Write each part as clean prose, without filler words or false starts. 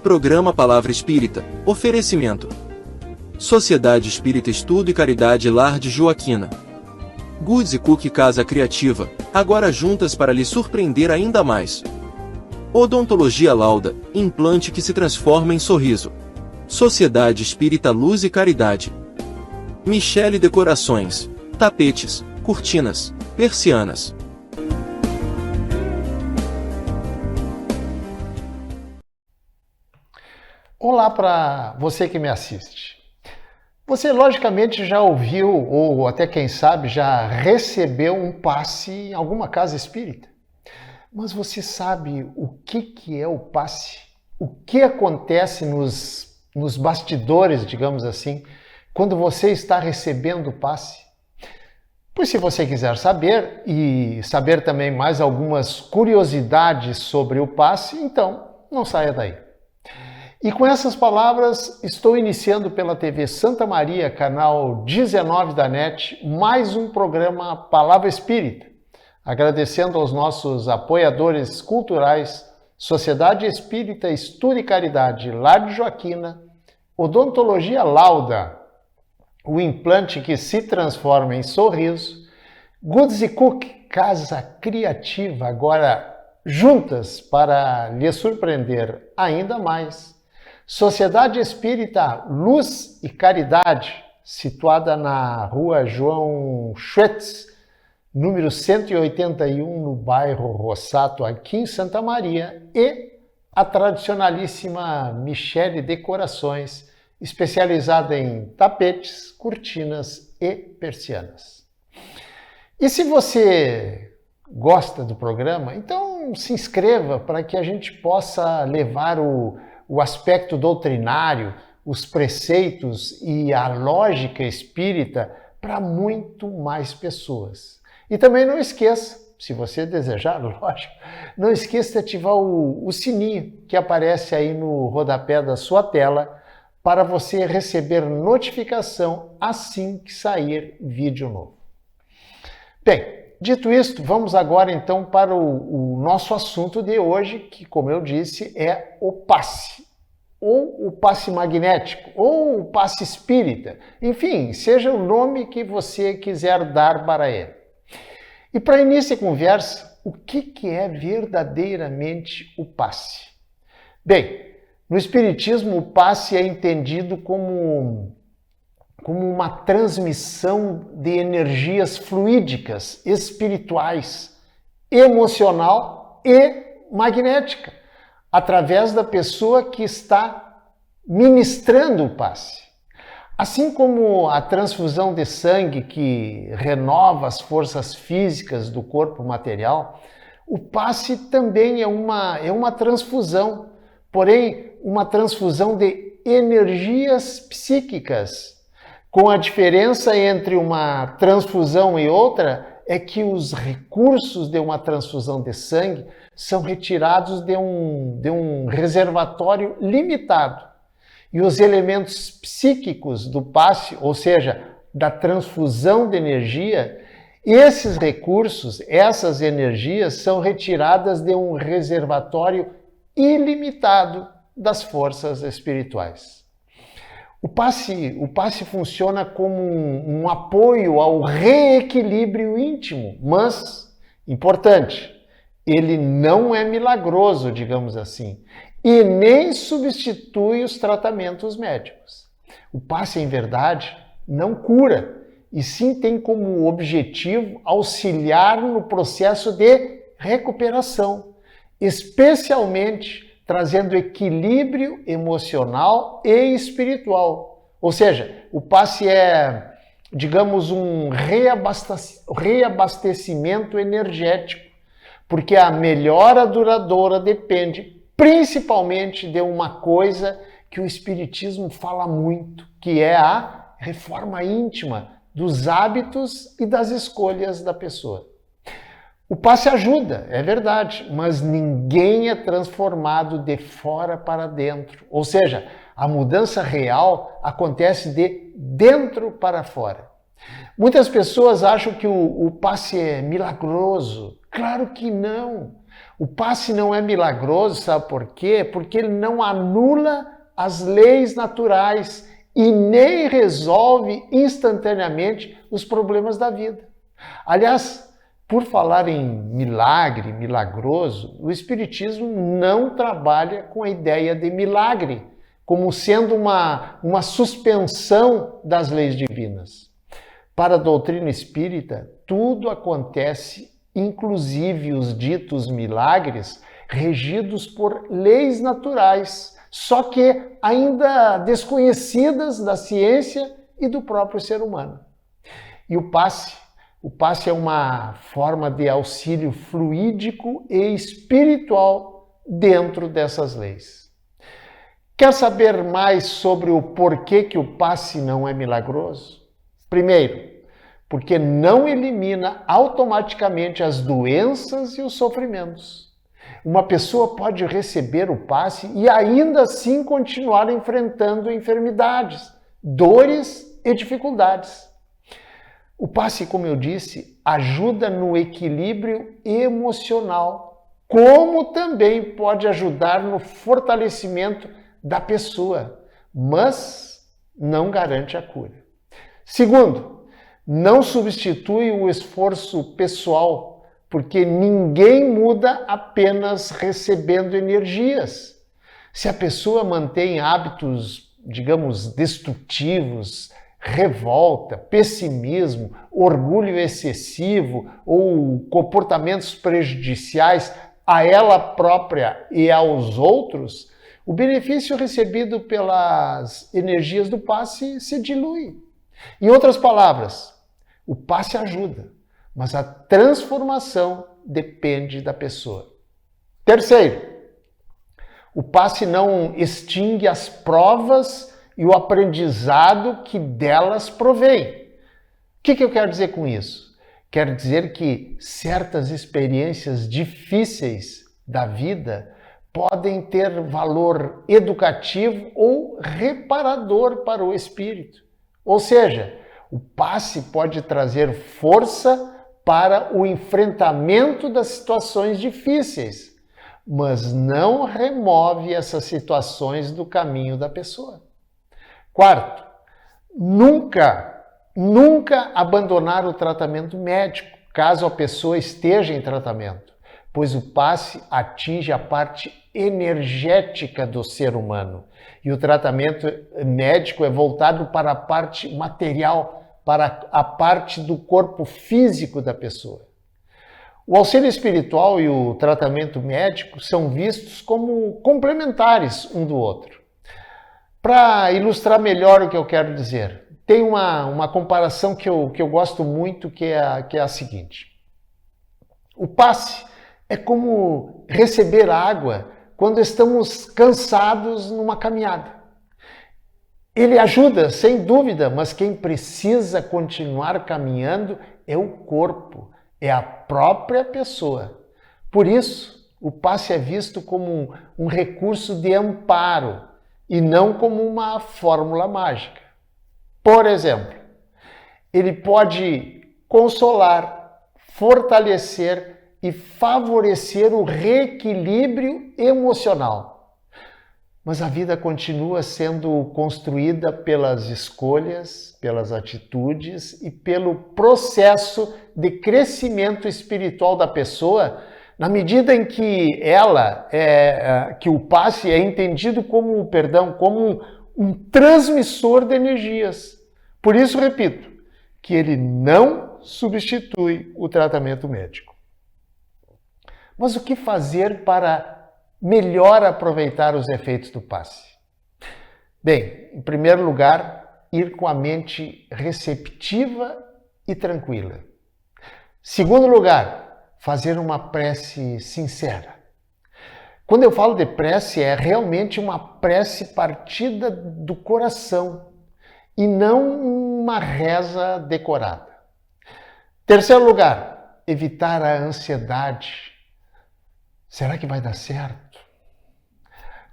Programa Palavra Espírita. Oferecimento: Sociedade Espírita Estudo e Caridade Lar de Joaquina. Goods e Cook Casa Criativa, agora juntas para lhe surpreender ainda mais. Odontologia Lauda, implante que se transforma em sorriso. Sociedade Espírita Luz e Caridade. Michele Decorações, tapetes, cortinas, persianas. Olá para você que me assiste. Você logicamente já ouviu, ou até quem sabe já recebeu um passe em alguma casa espírita. Mas você sabe o que é o passe? O que acontece nos bastidores, digamos assim, quando você está recebendo o passe? Pois se você quiser saber, e saber também mais algumas curiosidades sobre o passe, então não saia daí. E com essas palavras, estou iniciando pela TV Santa Maria, canal 19 da NET, mais um programa Palavra Espírita. Agradecendo aos nossos apoiadores culturais, Sociedade Espírita Estudo e Caridade Lar de Joaquina, Odontologia Lauda, o implante que se transforma em sorriso, Goods e Cook Casa Criativa, agora juntas para lhe surpreender ainda mais, Sociedade Espírita Luz e Caridade, situada na rua João Schwetz, número 181, no bairro Rossato, aqui em Santa Maria, e a tradicionalíssima Michele Decorações, especializada em tapetes, cortinas e persianas. E se você gosta do programa, então se inscreva para que a gente possa levar o aspecto doutrinário, os preceitos e a lógica espírita para muito mais pessoas. E também não esqueça, se você desejar, lógico, não esqueça de ativar o sininho que aparece aí no rodapé da sua tela para você receber notificação assim que sair vídeo novo. Bem, dito isto, vamos agora então para o nosso assunto de hoje, que, como eu disse, é o passe, ou o passe magnético, ou o passe espírita, enfim, seja o nome que você quiser dar para ele. E para início de conversa, o que é verdadeiramente o passe? Bem, no Espiritismo, o passe é entendido como uma transmissão de energias fluídicas, espirituais, emocional e magnética, através da pessoa que está ministrando o passe. Assim como a transfusão de sangue que renova as forças físicas do corpo material, o passe também é uma transfusão, porém uma transfusão de energias psíquicas. Com a diferença entre uma transfusão e outra é que os recursos de uma transfusão de sangue são retirados de um reservatório limitado. E os elementos psíquicos do passe, ou seja, da transfusão de energia, esses recursos, essas energias são retiradas de um reservatório ilimitado das forças espirituais. O passe funciona como um apoio ao reequilíbrio íntimo, mas, importante, ele não é milagroso, digamos assim, e nem substitui os tratamentos médicos. O passe, em verdade, não cura, e sim tem como objetivo auxiliar no processo de recuperação, especialmente trazendo equilíbrio emocional e espiritual. Ou seja, o passe é, digamos, um reabastecimento energético, porque a melhora duradoura depende principalmente de uma coisa que o Espiritismo fala muito, que é a reforma íntima dos hábitos e das escolhas da pessoa. O passe ajuda, é verdade, mas ninguém é transformado de fora para dentro. Ou seja, a mudança real acontece de dentro para fora. Muitas pessoas acham que o passe é milagroso. Claro que não. O passe não é milagroso, sabe por quê? Porque ele não anula as leis naturais e nem resolve instantaneamente os problemas da vida. Aliás, por falar em milagre, milagroso, o Espiritismo não trabalha com a ideia de milagre como sendo uma suspensão das leis divinas. Para a doutrina espírita, tudo acontece, inclusive os ditos milagres, regidos por leis naturais, só que ainda desconhecidas da ciência e do próprio ser humano. E o passe é uma forma de auxílio fluídico e espiritual dentro dessas leis. Quer saber mais sobre o porquê que o passe não é milagroso? Primeiro, porque não elimina automaticamente as doenças e os sofrimentos. Uma pessoa pode receber o passe e ainda assim continuar enfrentando enfermidades, dores e dificuldades. O passe, como eu disse, ajuda no equilíbrio emocional, como também pode ajudar no fortalecimento da pessoa, mas não garante a cura. Segundo, não substitui o esforço pessoal, porque ninguém muda apenas recebendo energias. Se a pessoa mantém hábitos, digamos, destrutivos, revolta, pessimismo, orgulho excessivo ou comportamentos prejudiciais a ela própria e aos outros, o benefício recebido pelas energias do passe se dilui. Em outras palavras, o passe ajuda, mas a transformação depende da pessoa. Terceiro, o passe não extingue as provas e o aprendizado que delas provém. O que eu quero dizer com isso? Quero dizer que certas experiências difíceis da vida podem ter valor educativo ou reparador para o espírito. Ou seja, o passe pode trazer força para o enfrentamento das situações difíceis, mas não remove essas situações do caminho da pessoa. Quarto, nunca abandonar o tratamento médico, caso a pessoa esteja em tratamento, pois o passe atinge a parte energética do ser humano e o tratamento médico é voltado para a parte material, para a parte do corpo físico da pessoa. O auxílio espiritual e o tratamento médico são vistos como complementares um do outro. Para ilustrar melhor o que eu quero dizer, tem uma comparação que eu gosto muito, que é a seguinte. O passe é como receber água quando estamos cansados numa caminhada. Ele ajuda, sem dúvida, mas quem precisa continuar caminhando é o corpo, é a própria pessoa. Por isso, o passe é visto como um recurso de amparo e não como uma fórmula mágica. Por exemplo, ele pode consolar, fortalecer e favorecer o reequilíbrio emocional. Mas a vida continua sendo construída pelas escolhas, pelas atitudes e pelo processo de crescimento espiritual da pessoa, na medida em que que o passe é entendido como um transmissor de energias. Por isso, repito, que ele não substitui o tratamento médico. Mas o que fazer para melhor aproveitar os efeitos do passe? Bem, em primeiro lugar, ir com a mente receptiva e tranquila. Segundo lugar, fazer uma prece sincera. Quando eu falo de prece, é realmente uma prece partida do coração e não uma reza decorada. Terceiro lugar, evitar a ansiedade. Será que vai dar certo?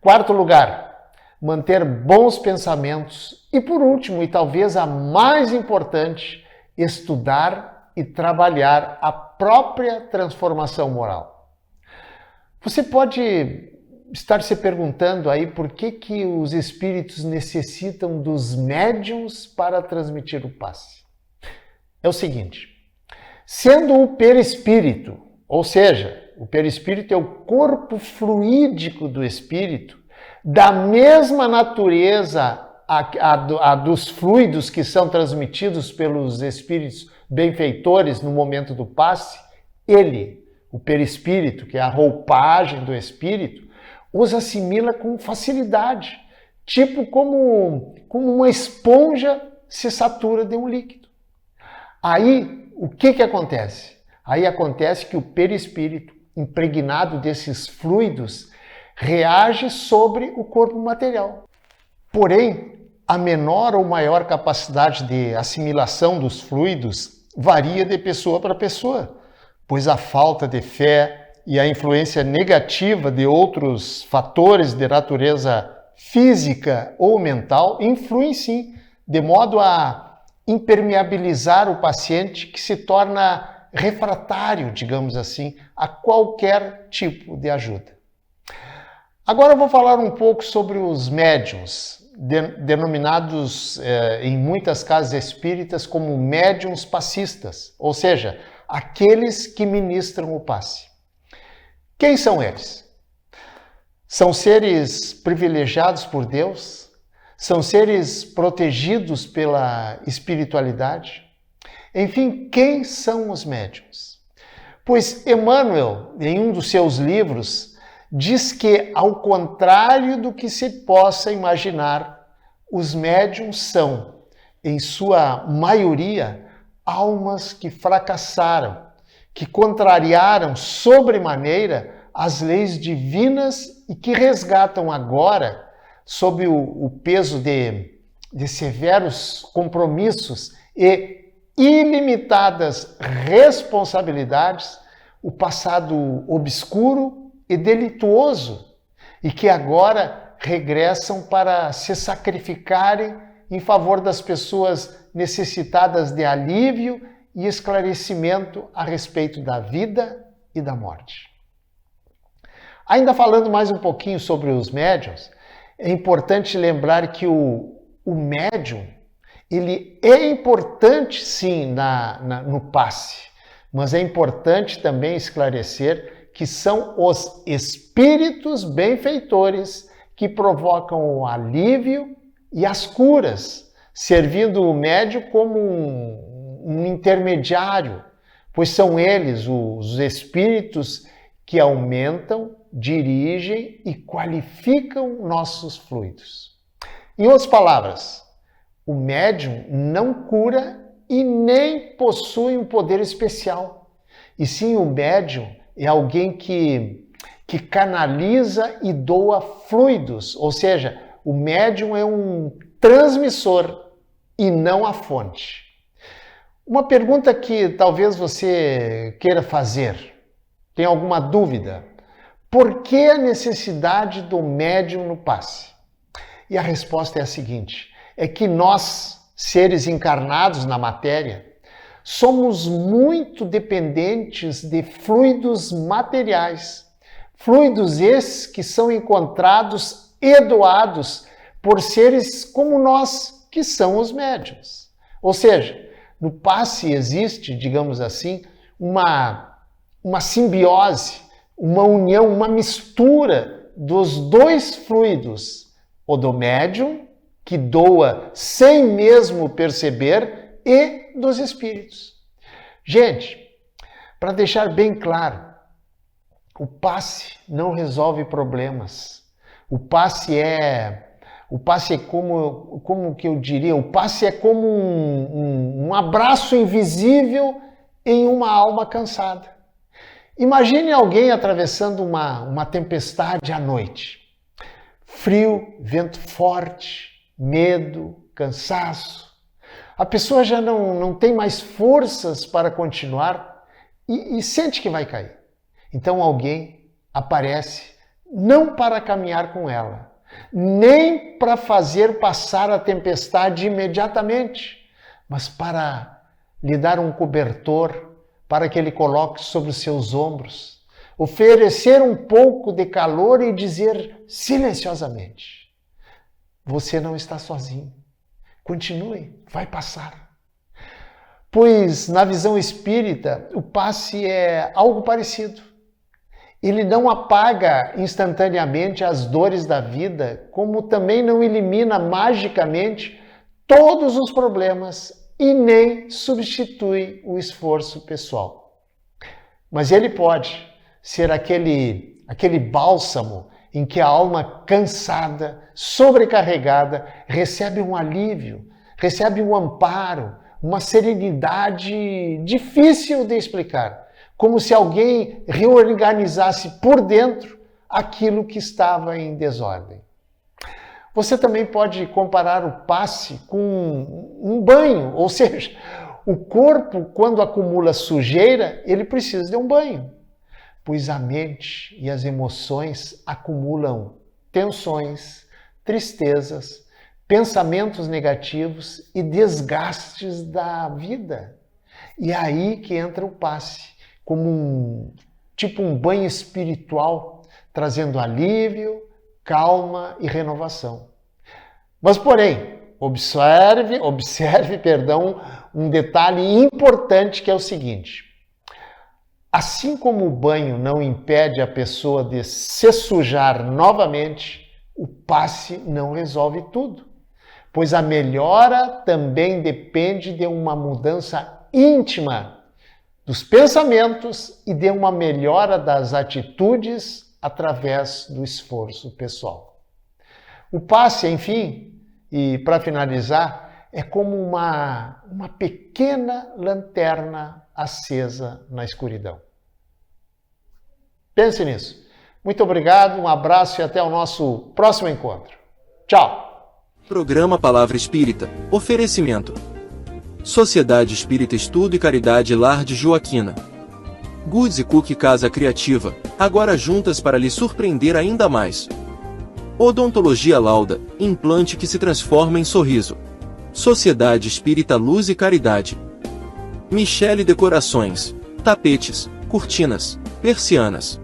Quarto lugar, manter bons pensamentos. E por último, e talvez a mais importante, estudar e trabalhar a própria transformação moral. Você pode estar se perguntando aí por que os espíritos necessitam dos médiuns para transmitir o passe. É o seguinte, sendo o perispírito, ou seja, o perispírito é o corpo fluídico do espírito, da mesma natureza a dos fluidos que são transmitidos pelos espíritos benfeitores no momento do passe, ele, o perispírito, que é a roupagem do espírito, os assimila com facilidade, tipo como uma esponja se satura de um líquido. Aí, o que acontece? Aí acontece que o perispírito, impregnado desses fluidos, reage sobre o corpo material. Porém, a menor ou maior capacidade de assimilação dos fluidos varia de pessoa para pessoa, pois a falta de fé e a influência negativa de outros fatores de natureza física ou mental influem sim, de modo a impermeabilizar o paciente que se torna refratário, digamos assim, a qualquer tipo de ajuda. Agora eu vou falar um pouco sobre os médiuns, denominados em muitas casas espíritas como médiuns passistas, ou seja, aqueles que ministram o passe. Quem são eles? São seres privilegiados por Deus? São seres protegidos pela espiritualidade? Enfim, quem são os médiuns? Pois Emmanuel, em um dos seus livros, diz que, ao contrário do que se possa imaginar, os médiuns são, em sua maioria, almas que fracassaram, que contrariaram sobremaneira as leis divinas e que resgatam agora, sob o peso de severos compromissos e ilimitadas responsabilidades, o passado obscuro e delituoso, e que agora regressam para se sacrificarem em favor das pessoas necessitadas de alívio e esclarecimento a respeito da vida e da morte. Ainda falando mais um pouquinho sobre os médiuns, é importante lembrar que o médium, ele é importante sim no passe, mas é importante também esclarecer que são os espíritos benfeitores que provocam o alívio e as curas, servindo o médium como um intermediário, pois são eles os espíritos que aumentam, dirigem e qualificam nossos fluidos. Em outras palavras, o médium não cura e nem possui um poder especial, e sim o médium é alguém que canaliza e doa fluidos, ou seja, o médium é um transmissor e não a fonte. Uma pergunta que talvez você queira fazer, tem alguma dúvida? Por que a necessidade do médium no passe? E a resposta é a seguinte, é que nós, seres encarnados na matéria, somos muito dependentes de fluidos materiais, fluidos esses que são encontrados e doados por seres como nós, que são os médiuns. Ou seja, no passe existe, digamos assim, uma simbiose, uma união, uma mistura dos dois fluidos, o do médium, que doa sem mesmo perceber, e dos espíritos. Gente, para deixar bem claro, o passe não resolve problemas. O passe é como que eu diria, o passe é como um abraço invisível em uma alma cansada. Imagine alguém atravessando uma tempestade à noite. Frio, vento forte, medo, cansaço. A pessoa já não tem mais forças para continuar e sente que vai cair. Então alguém aparece não para caminhar com ela, nem para fazer passar a tempestade imediatamente, mas para lhe dar um cobertor para que ele coloque sobre os seus ombros, oferecer um pouco de calor e dizer silenciosamente: você não está sozinho. Continue, vai passar. Pois na visão espírita, o passe é algo parecido. Ele não apaga instantaneamente as dores da vida, como também não elimina magicamente todos os problemas e nem substitui o esforço pessoal. Mas ele pode ser aquele bálsamo em que a alma cansada, sobrecarregada, recebe um alívio, recebe um amparo, uma serenidade difícil de explicar, como se alguém reorganizasse por dentro aquilo que estava em desordem. Você também pode comparar o passe com um banho, ou seja, o corpo, quando acumula sujeira, ele precisa de um banho, pois a mente e as emoções acumulam tensões, tristezas, pensamentos negativos e desgastes da vida. E é aí que entra o passe, como um banho espiritual, trazendo alívio, calma e renovação. Mas, porém, observe, um detalhe importante, que é o seguinte: assim como o banho não impede a pessoa de se sujar novamente, o passe não resolve tudo, pois a melhora também depende de uma mudança íntima dos pensamentos e de uma melhora das atitudes através do esforço pessoal. O passe, enfim, e para finalizar, é como uma pequena lanterna acesa na escuridão. Pense nisso. Muito obrigado, um abraço e até o nosso próximo encontro. Tchau! Programa Palavra Espírita. Oferecimento: Sociedade Espírita Estudo e Caridade Lar de Joaquina. Goods e Cookie Casa Criativa, agora juntas para lhe surpreender ainda mais. Odontologia Lauda, implante que se transforma em sorriso. Sociedade Espírita Luz e Caridade. Michele Decorações, tapetes, cortinas, persianas.